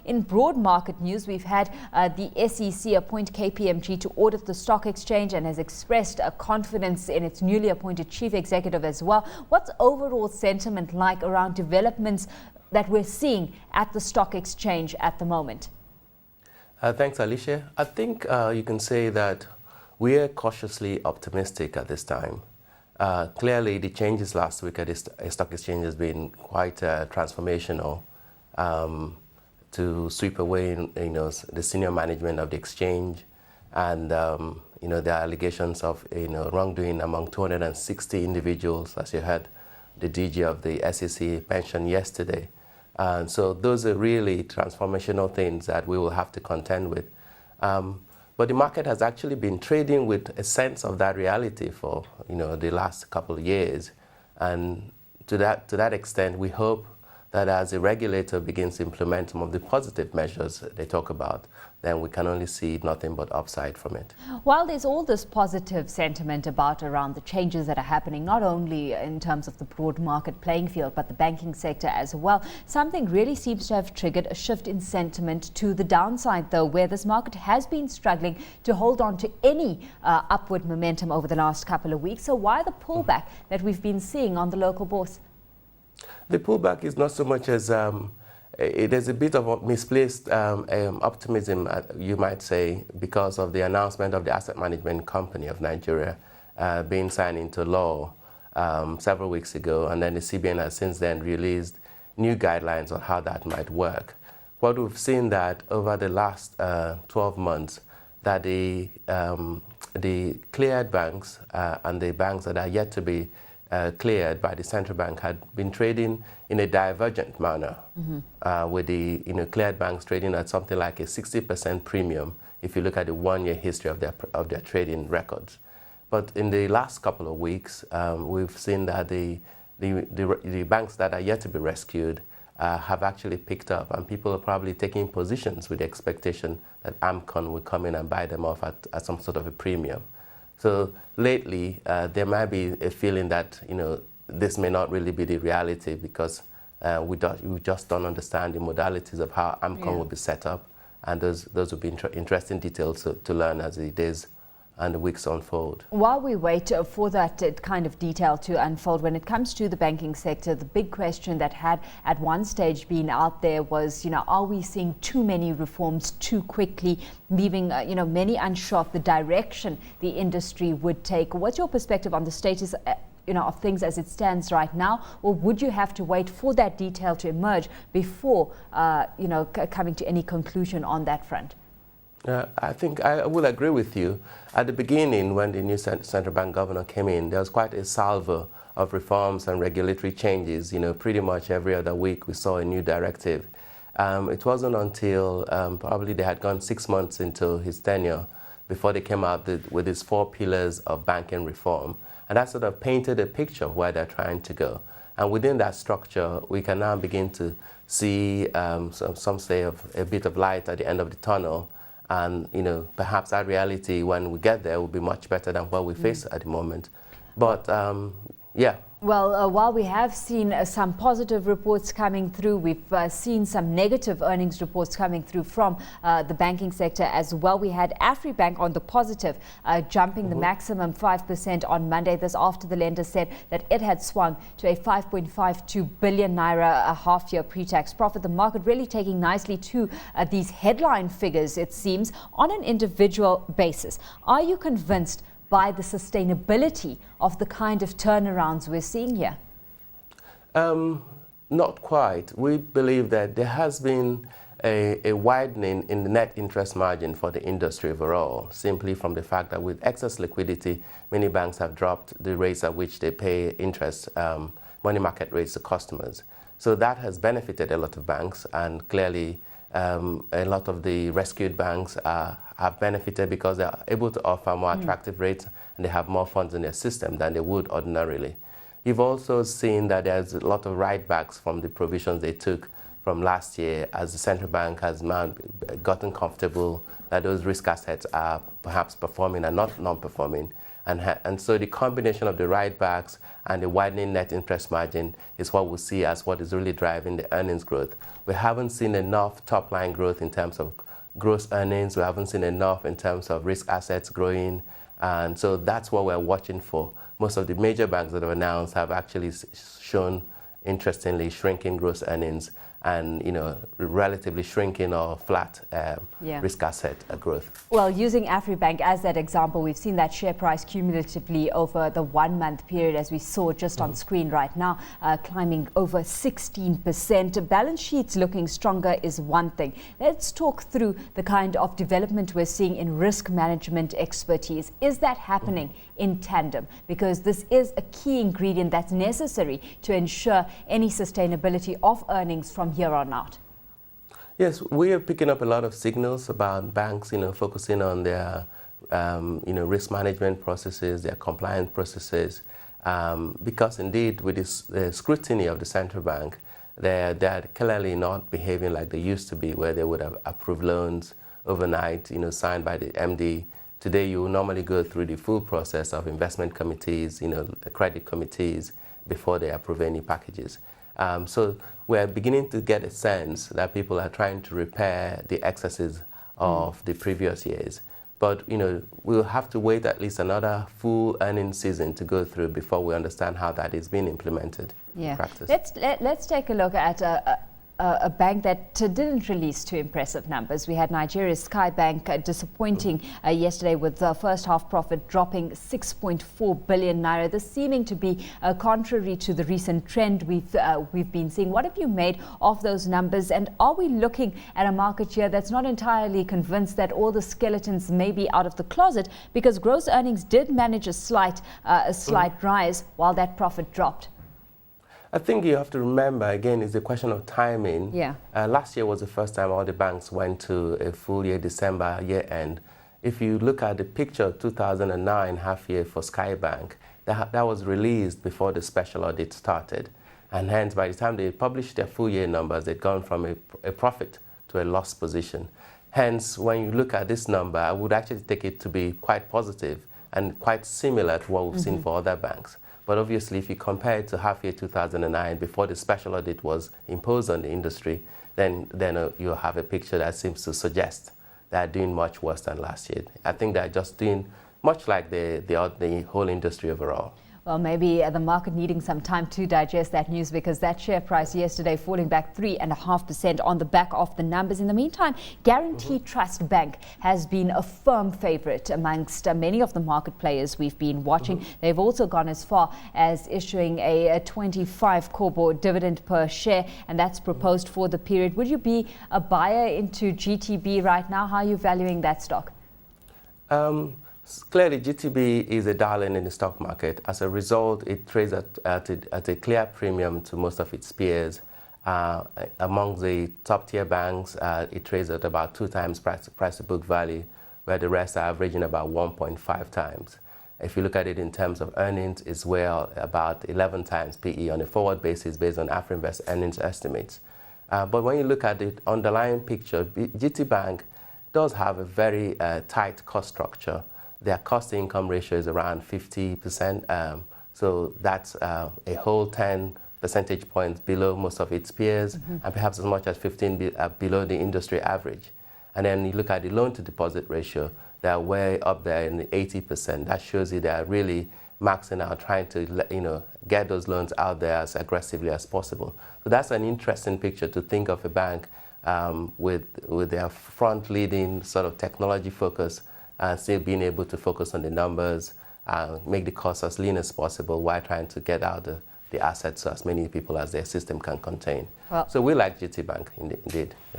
In broad market news, we've had the SEC appoint KPMG to audit the stock exchange and has expressed confidence in its newly appointed chief executive as well. What's overall sentiment like around developments that we're seeing at the stock exchange at the moment? Thanks, Alishia. I think you can say that we are cautiously optimistic at this time. Clearly, the changes last week at the stock exchange has been quite transformational. To sweep away, the senior management of the exchange, and the allegations of wrongdoing among 260 individuals, as you heard the DG of the SEC mention yesterday. And so those are really transformational things that we will have to contend with. But the market has actually been trading with a sense of that reality for the last couple of years, and to that extent, we hope that as the regulator begins to implement some of the positive measures they talk about, then we can only see nothing but upside from it. While there's all this positive sentiment around the changes that are happening, not only in terms of the broad market playing field, but the banking sector as well, something really seems to have triggered a shift in sentiment to the downside, though, where this market has been struggling to hold on to any upward momentum over the last couple of weeks. So why the pullback that we've been seeing on the local bourse? The pullback is not so much as there's a bit of misplaced optimism, you might say, because of the announcement of the Asset Management Company of Nigeria being signed into law several weeks ago, and then the CBN has since then released new guidelines on how that might work. What we've seen that over the last 12 months, that the cleared banks and the banks that are yet to be cleared by the central bank had been trading in a divergent manner, with the cleared banks trading at something like a 60% premium if you look at the one-year history of their trading records. But in the last couple of weeks, we've seen that the banks that are yet to be rescued have actually picked up, and people are probably taking positions with the expectation that AMCON will come in and buy them off at some sort of a premium. So lately, there might be a feeling that this may not really be the reality, because we just don't understand the modalities of how AMCON will be set up, and those will be interesting details to learn as the days and the weeks unfold. While we wait for that kind of detail to unfold, when it comes to the banking sector, the big question that had at one stage been out there was, are we seeing too many reforms too quickly, leaving many unsure of the direction the industry would take? What's your perspective on the status of things as it stands right now, or would you have to wait for that detail to emerge before coming to any conclusion on that front? I think I will agree with you. At the beginning, when the new central bank governor came in, there was quite a salvo of reforms and regulatory changes. Pretty much every other week we saw a new directive. It wasn't until probably they had gone 6 months into his tenure before they came out with these 4 pillars of banking reform. And that sort of painted a picture of where they're trying to go. And within that structure, we can now begin to see some say of a bit of light at the end of the tunnel. And perhaps our reality when we get there will be much better than what we face at the moment. But yeah. Well, while we have seen some positive reports coming through, we've seen some negative earnings reports coming through from the banking sector as well. We had Afribank on the positive, jumping the maximum 5% on Monday. This after the lender said that it had swung to a 5.52 billion naira half-year pre-tax profit. The market really taking nicely to these headline figures, it seems, on an individual basis. Are you convinced by the sustainability of the kind of turnarounds we're seeing here? Not quite. We believe that there has been a widening in the net interest margin for the industry overall, simply from the fact that with excess liquidity, many banks have dropped the rates at which they pay interest, money market rates to customers. So that has benefited a lot of banks, and clearly a lot of the rescued banks have benefited because they are able to offer more attractive rates, and they have more funds in their system than they would ordinarily. You've also seen that there's a lot of write-backs from the provisions they took from last year, as the central bank has now gotten comfortable that those risk assets are perhaps performing and not non-performing. And so the combination of the write-backs and the widening net interest margin is what we see as what is really driving the earnings growth. We haven't seen enough top-line growth in terms of gross earnings. We haven't seen enough in terms of risk assets growing. And so that's what we're watching for. Most of the major banks that have announced have actually shown, interestingly, shrinking gross earnings and relatively shrinking or flat risk asset growth. Well, using Afribank as that example, we've seen that share price cumulatively over the 1 month period, as we saw just on screen right now, climbing over 16%. Balance sheets looking stronger is one thing. Let's talk through the kind of development we're seeing in risk management expertise. Is that happening in tandem? Because this is a key ingredient that's necessary to ensure any sustainability of earnings from here on out. Yes, we are picking up a lot of signals about banks, focusing on their, risk management processes, their compliance processes, because indeed, with the scrutiny of the central bank, they're clearly not behaving like they used to be, where they would have approved loans overnight, signed by the MD. Today, you will normally go through the full process of investment committees, credit committees, before they approve any packages. So we're beginning to get a sense that people are trying to repair the excesses of the previous years. But, we'll have to wait at least another full earnings season to go through before we understand how that is being implemented in practice. Let's take a look at a bank that didn't release too impressive numbers. We had Nigeria's Sky Bank disappointing yesterday with the first half profit dropping 6.4 billion naira. This seeming to be contrary to the recent trend we've been seeing. What have you made of those numbers? And are we looking at a market here that's not entirely convinced that all the skeletons may be out of the closet, because gross earnings did manage a slight rise while that profit dropped? I think you have to remember, again, it's a question of timing. Yeah. Last year was the first time all the banks went to a full year December year end. If you look at the picture of 2009 half year for Sky Bank, that was released before the special audit started. And hence, by the time they published their full year numbers, they'd gone from a profit to a loss position. Hence, when you look at this number, I would actually take it to be quite positive and quite similar to what we've seen for other banks. But obviously, if you compare it to half year 2009, before the special audit was imposed on the industry, then you have a picture that seems to suggest they're doing much worse than last year. I think they're just doing much like the whole industry overall. Well, maybe the market needing some time to digest that news, because that share price yesterday falling back 3.5% on the back of the numbers. In the meantime, Guaranty Trust Bank has been a firm favorite amongst many of the market players we've been watching. They've also gone as far as issuing a 25 kobo dividend per share, and that's proposed for the period. Would you be a buyer into GTB right now? How are you valuing that stock? Clearly, GTB is a darling in the stock market. As a result, it trades at a clear premium to most of its peers. Among the top-tier banks, it trades at about 2 times price-to-book value, where the rest are averaging about 1.5 times. If you look at it in terms of earnings, it's well about 11 times PE on a forward basis based on Afrinvest earnings estimates. But when you look at the underlying picture, GT Bank does have a very tight cost structure. Their cost-to-income ratio is around 50%, so that's a whole 10 percentage points below most of its peers, and perhaps as much as 15 below the industry average. And then you look at the loan-to-deposit ratio, they're way up there in the 80%. That shows you they're really maxing out, trying to get those loans out there as aggressively as possible. So that's an interesting picture to think of a bank with their front-leading sort of technology focus, still being able to focus on the numbers, make the costs as lean as possible while trying to get out the assets to as many people as their system can contain. Well, so we like GT Bank, indeed. Yeah.